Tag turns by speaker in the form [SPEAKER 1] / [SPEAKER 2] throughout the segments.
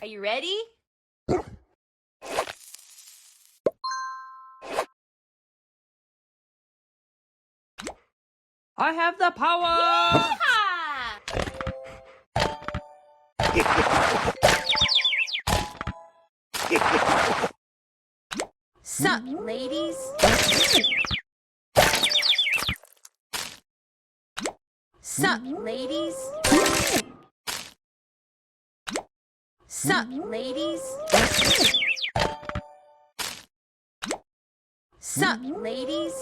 [SPEAKER 1] Are you ready?
[SPEAKER 2] I have the power!
[SPEAKER 1] Sup, ladies? Sup, ladies? Sup, ladies? Sup, ladies?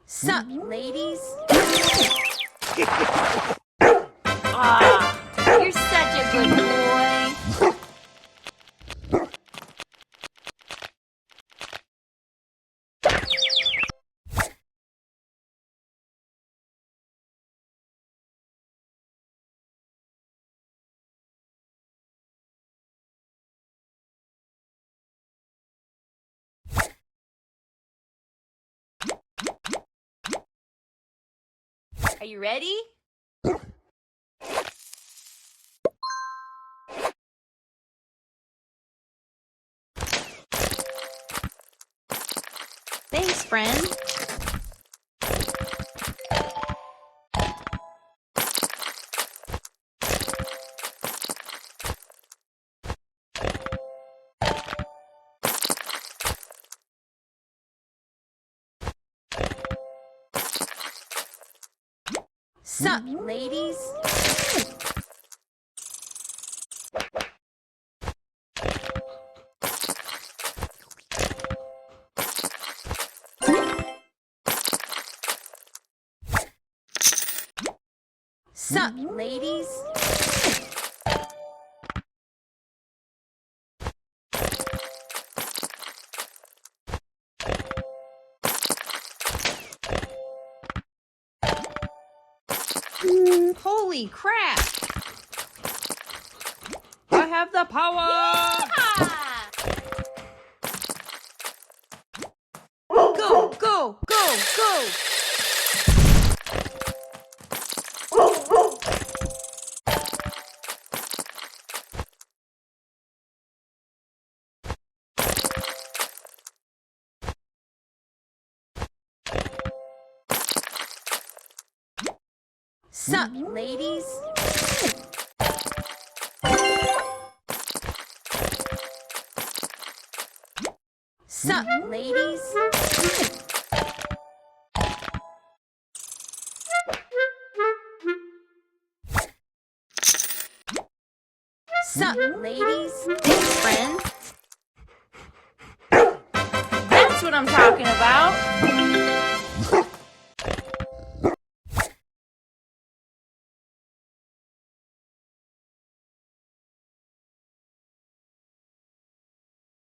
[SPEAKER 1] Sup, ladies? Ah, you're such a good boy. Are you ready? Thanks, friend. Sup, ladies? Sup, ladies?
[SPEAKER 2] Holy crap! I have the power! Go, go, go, go!
[SPEAKER 1] Sup, ladies? Sup, ladies? Sup, ladies? Thanks, friend. That's what I'm talking about.